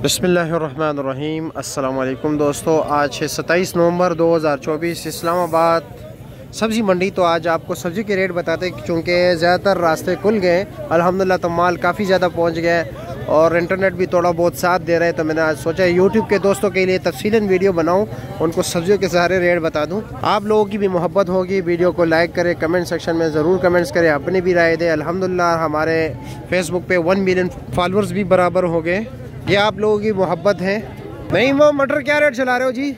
बिस्मिल्लाहिर्रहमानिर्रहीम। अस्सलाम वालेकुम दोस्तों, आज है 27 नवंबर 2024, इस्लामाबाद सब्ज़ी मंडी। तो आज आपको सब्ज़ी के रेट बताते हैं, चूँकि ज़्यादातर रास्ते खुल गए अल्हम्दुलिल्लाह, तो माल काफ़ी ज़्यादा पहुँच गया है और इंटरनेट भी थोड़ा बहुत साथ दे रहा है। तो मैंने आज सोचा यूट्यूब के दोस्तों के लिए तफसीलन वीडियो बनाऊं, उनको सब्जियों के सारे रेट बता दूं। आप लोगों की भी मोहब्बत होगी, वीडियो को लाइक करें, कमेंट सेक्शन में ज़रूर कमेंट्स करें, अपनी भी राय दें। अल्हम्दुलिल्लाह हमारे फेसबुक पे 1 मिलियन फॉलोअर्स भी बराबर हो गए। ये आप लोगों की मोहब्बत है। नहीं, वो मटर क्या रेट चला रहे हो जी?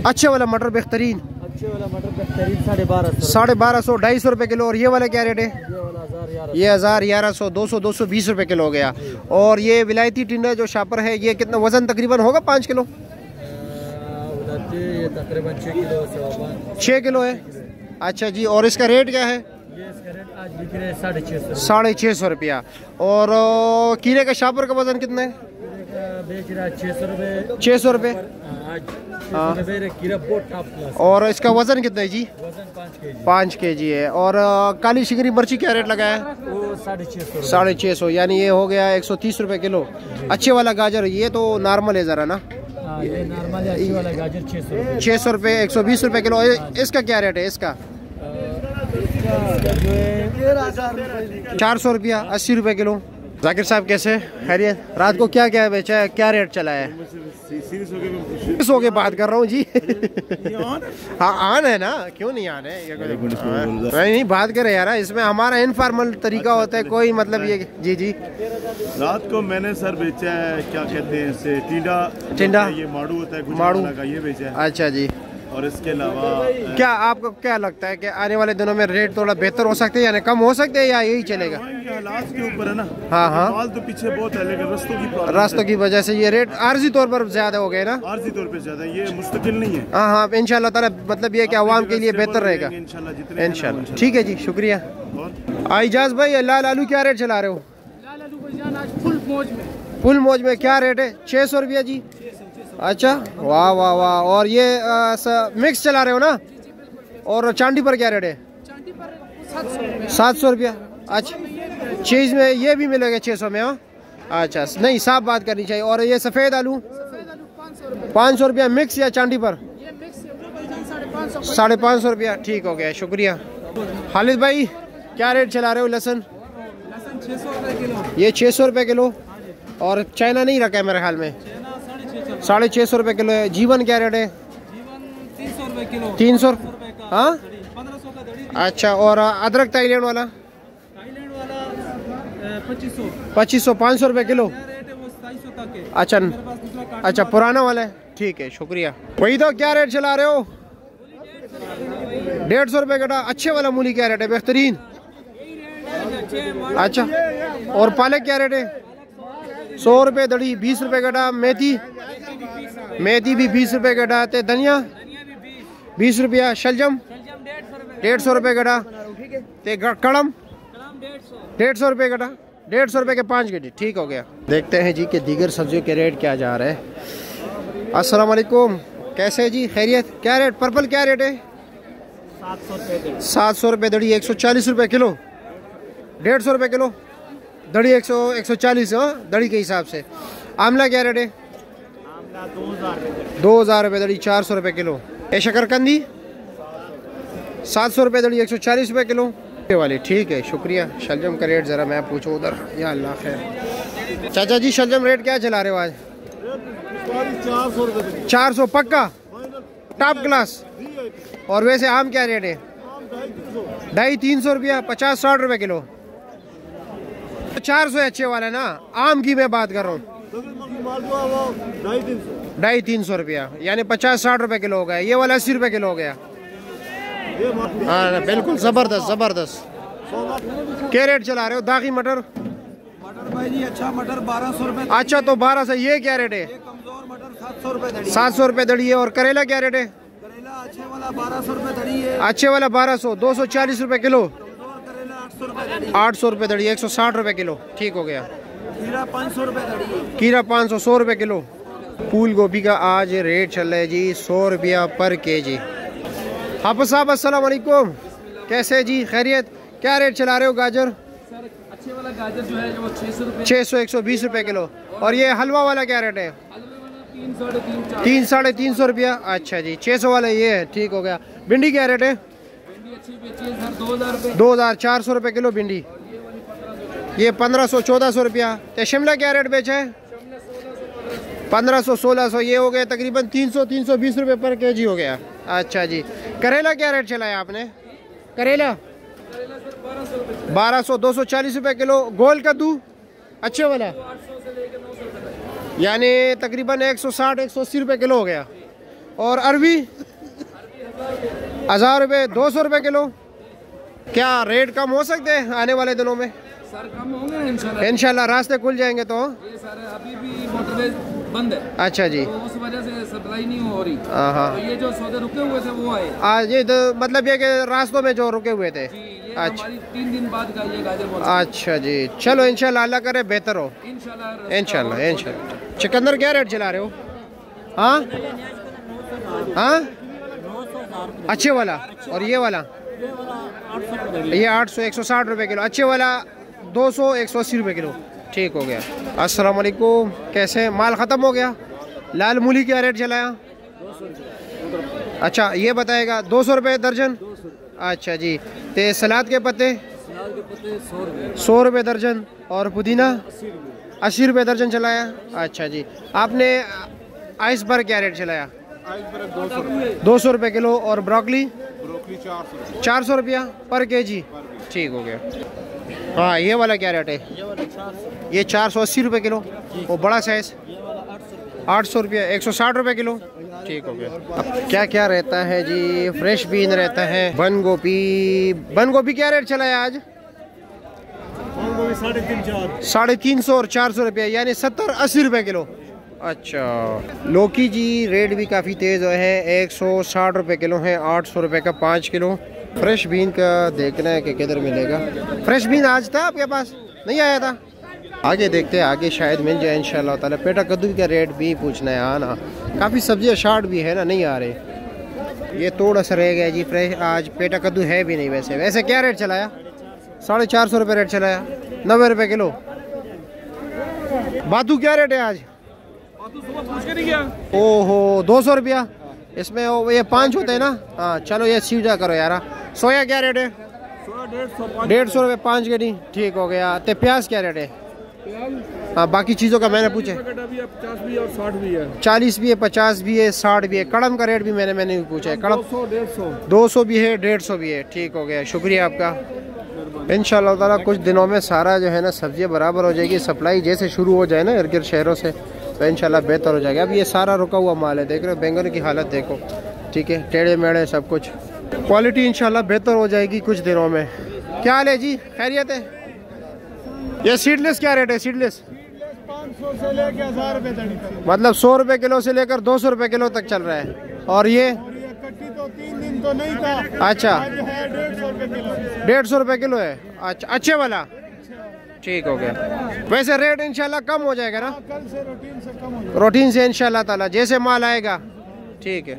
अच्छे वाला मटर बेहतरीन, अच्छे वाला मटर बेहतरीन 1250 250 रुपये किलो। और ये वाला क्या रेट है? ये 1000 1100 200 220 रुपये किलो हो गया। और ये विलायती टिंडा जो शापर है, ये कितना वजन तकरीबन होगा? 5 किलो, ये तकरीबन 6 किलो 6 किलो है। अच्छा जी, और इसका रेट क्या है? ये इसका रेट आज बिक रहा है 650 650 रुपया। और कीड़े का शापर का वजन कितना है? बेच रहा है 600 रुपये 600 रुपये। हाँ, और इसका वजन कितना है जी? वजन 5 केजी है। और काली शिकरी मिर्ची क्या रेट लगाया है? वो 650, यानी ये हो गया 130 रुपये किलो। अच्छे वाला गाजर, ये तो नॉर्मल है ज़रा ना, ये नॉर्मल है। अच्छी वाला गाजर 600 रुपये 120 रुपये किलो। इसका क्या रेट है? इसका 400 रुपया 80 रुपये किलो। जाकिर साहब कैसे खैरियत? रात को क्या क्या बेचा है, क्या रेट चला है? सीरियस होके बात कर रहा हूँ जी। हाँ आन है ना, क्यों नहीं आन है? नहीं बात करे यार, इसमें हमारा इनफॉर्मल तरीका होता है, कोई मतलब ये। जी जी, रात को मैंने सर बेचा है, क्या कहते हैं इसे, टिंडा। ये माड़ू होता है, माड़ू का ये बेचा है। अच्छा जी। और इसके अलावा क्या आपको क्या लगता है कि आने वाले दिनों में रेट थोड़ा बेहतर हो सकते हैं, यानी कम हो सकते हैं, या यही चलेगा? हालात के ऊपर है ना। हाँ हाँ, माल तो पीछे बहुत है, लेकिन रास्तों की वजह से ये रेट आर्जी तौर पर ज्यादा हो गए ना। आर्जी तौर पर ज्यादा, ये मुस्तकिल नहीं है। हाँ हाँ, इंशाल्लाह ताला, मतलब ये कि आवाम के लिए बेहतर रहेगा इंशाल्लाह। ठीक है जी, शुक्रिया। आइजाज भाई, लाल आलू क्या रेट चला रहे हो? लाल आलू भाईजान आज फुल मौज में क्या रेट है? 600 रुपया जी। अच्छा, वाह वाह वाह। और ये मिक्स चला रहे हो ना? और चांदी पर क्या रेट है? 700 रुपया। अच्छा, चीज़ में ये भी मिलेगा 600 में? हाँ अच्छा, नहीं साफ बात करनी चाहिए। और ये सफ़ेद आलू 500 रुपया मिक्स या चांदी पर? 550 रुपया। ठीक हो गया, शुक्रिया। खालिद भाई क्या रेट चला रहे हो? लहसुन 600 किलो। ये 600 रुपये किलो। और चाइना नहीं रखा है मेरे ख्याल में? 650 रुपये किलो है। जीवन क्या रेट है? 300 रुपये किलो। 300? हाँ 1500 का दड़ी। अच्छा, और अदरक थाईलैंड वाला? 2500 500 रुपये किलो। रेट है वो 2700 तक है। अच्छा अच्छा, पुराना वाला है, ठीक है शुक्रिया। वही तो, क्या रेट चला रहे हो? 150 रुपये कटा। अच्छे वाला मूली क्या रेट है? बेहतरीन। अच्छा, और पालक क्या रेट है? 100 रुपये दड़ी, 20 रुपये कटा। मेथी भी 20 रुपये कटा। ते धनिया 20 रुपया। शलजम 150 रुपये कटा। ते कड़म 150 रुपये कटा। 150 रुपये के 5 केजी। ठीक हो गया। देखते हैं जी कि दीगर सब्जियों के रेट क्या जा रहे हैं। अस्सलाम वालेकुम, कैसे है जी? खैरियत? क्या रेट? पर्पल क्या रेट है? 700 रुपये दड़ी, 140 रुपये किलो। 150 रुपये किलो दड़ी, 140 दड़ी के हिसाब से। आमला क्या रेट है? 2000 रुपये दड़ी, 400 रुपये किलो। ये शकरकंदी 700 रुपये दड़ी, 140 रुपये किलो वाली। ठीक है शुक्रिया। शलजम का रेट ज़रा मैं पूछूँ उधर। या अल्लाह खैर। चाचा जी शलजम रेट क्या चला रहे हो आज? 400 पक्का, टॉप क्लास। और वैसे आम क्या रेट है? 250-300 रुपया, 50-60 रुपये किलो। 400 अच्छे वाला ना, आम की मैं बात कर रहा हूँ। 250-300 रुपया, यानी 50-60 रुपये किलो हो गया। ये वाला 80 रुपये किलो हो गया। हाँ बिल्कुल ज़बरदस्त ज़बरदस्त। क्या रेट चला रहे हो? दागी मटर भाई जी, अच्छा मटर 1200 रुपये। अच्छा, तो 1200। ये क्या रेट है? कमजोर मटर 700 रुपये दड़ी। 700 रुपये दड़ी है। और करेला क्या रेट है? करेला अच्छे वाला 1200 रुपये दड़ी है। अच्छे वाला 1200, 240 रुपये किलो। करेला 800 रुपये दड़ी। 800 रुपये दड़ी, 160 रुपये किलो। ठीक हो गया। खीरा 500 रुपये दड़ी है। खीरा 500, 100 रुपये किलो। फूल गोभी का आज रेट चल रहा है जी 100 रुपया पर केजी। हाफिज साहब अस्सलाम वालेकुम, कैसे जी? खैरियत? क्या रेट चला रहे हो गाजर? अच्छे वाला गाजर जो है वो 600 रुपये, 600 120 रुपये किलो। और ये हलवा वाला क्या रेट है? 3 साढ़े 300 रुपया। अच्छा जी, 600 वाला ये है, ठीक हो गया। भिंडी क्या रेट है? भिंडी अच्छी बेची है सर 2000 रुपये, 2400 रुपये किलो भिंडी। ये 1500 1400 रुपया। तो शिमला क्या रेट बेचा है? 1500 1600। ये हो गया तकरीबन 300 320 रुपये पर केजी हो गया। अच्छा जी। करेला क्या रेट चलाया आपने? करेला 1200 240 रुपये किलो। गोल कद्दू अच्छे वाला यानी तकरीबन 160 180 रुपये किलो हो गया। और अरबी 1000 रुपये 200 रुपये किलो। क्या रेट कम हो सकते हैं आने वाले दिनों में? सर कम होंगे इंशाल्लाह, रास्ते खुल जाएंगे तो। ये सारे अभी भी मोटरवे बंद है। अच्छा जी, तो उस वजह से सप्लाई नहीं हो रही। हाँ, तो ये जो सौदे रुके हुए थे वो आए आज ये तो मतलब ये कि रास्तों में जो रुके हुए थे। जी, ये अच्छा। हमारी 3 दिन बाद का ये गाजर पहुंचा। अच्छा जी, चलो इंशाल्लाह अल्लाह करे बेहतर हो। इंशाल्लाह इंशाल्लाह इंशाल्लाह। चुकंदर क्या रेट चला रहे हो? हाँ हाँ, अच्छे वाला। और ये वाला ये 800 160 रुपये किलो। अच्छे वाला 200 180 रुपये किलो। ठीक हो गया। अस्सलाम वालेकुम, कैसे हैं? माल ख़त्म हो गया। लाल मूली क्या रेट चलाया? अच्छा, ये बताएगा 200 रुपये दर्जन। अच्छा जी। ते सलाद के पत्ते 100 रुपये दर्जन। और पुदीना 80 रुपये दर्जन चलाया। अच्छा जी। आपने आइसबर्ग क्या रेट चलाया? 200 रुपये किलो। और ब्रोकली 400 रुपया पर केजी। ठीक हो गया। हाँ, ये वाला क्या रेट है? ये 480 रुपये किलो। वो बड़ा साइज 800 रुपया 160 रुपये किलो। ठीक हो गया। अब क्या क्या रहता है जी? फ्रेश बीन रहता है। बंद गोभी, बंद गोभी क्या रेट चला है आज? 350 और 400 रुपया यानी 70 80 रुपये किलो। अच्छा। लौकी जी रेट भी काफ़ी तेज़ है, 160 रुपये किलो है, 800 रुपये का 5 किलो। फ्रेश बीन का देखना है कि किधर मिलेगा। फ्रेश बीन आज था आपके पास? नहीं आया था? आगे देखते हैं, आगे शायद मिल जाए इंशाल्लाह ताला। पेटा कद्दू का रेट भी पूछना है। हाँ ना, काफ़ी सब्जियाँ शार्ट भी है ना, नहीं आ रहे। ये थोड़ा सा रह गया जी फ्रेश। आज पेटा कद्दू है भी नहीं। वैसे क्या रेट चलाया? 450 रुपये रेट चलाया, 90 रुपये किलो। बातू क्या रेट है आज? ओहो 200 रुपया। इसमें ये 5 होते हैं ना। हाँ चलो, ये सीधा करो यार। सोया क्या रेट है? 150 रुपये 5 के। नहीं, ठीक हो गया। तो प्याज क्या रेट है? हाँ, बाकी चीज़ों का मैंने पूछा। 50 भी और 60 भी है, 40 भी है, 50 भी है, 60 भी है। कड़म का रेट भी मैंने पूछा है। कड़म 200 भी है, 150 भी है। ठीक हो गया, शुक्रिया आपका। इंशाल्लाह ताला कुछ दिनों में सारा जो है ना सब्जियाँ बराबर हो जाएगी। सप्लाई जैसे शुरू हो जाए ना इर्द गिर्द शहरों से, तो इंशाल्लाह बेहतर हो जाएगा। अब ये सारा रुका हुआ माल है, देख रहे हो बैंगन की हालत देखो। ठीक है, टेढ़े मेढ़े सब कुछ। क्वालिटी इंशाल्लाह बेहतर हो जाएगी कुछ दिनों में। क्या हाल है जी? खैरियत है? ये सीडलेस क्या रेट है? सीडलेस 500 से लेके 1000 रुपए तक, मतलब 100 रुपये किलो से लेकर 200 रुपये किलो तक चल रहा है। और ये कट्टी तो 3 दिन तो नहीं था। अच्छा, आज है 150 रुपए किलो। 150 रुपये किलो है। अच्छा, अच्छे वाला। ठीक हो गया। वैसे रेट इंशाल्लाह कम हो जाएगा ना? कल से रूटीन से कम हो जाएगा। रूटीन से इंशाल्लाह ताला जैसे माल आएगा। ठीक है।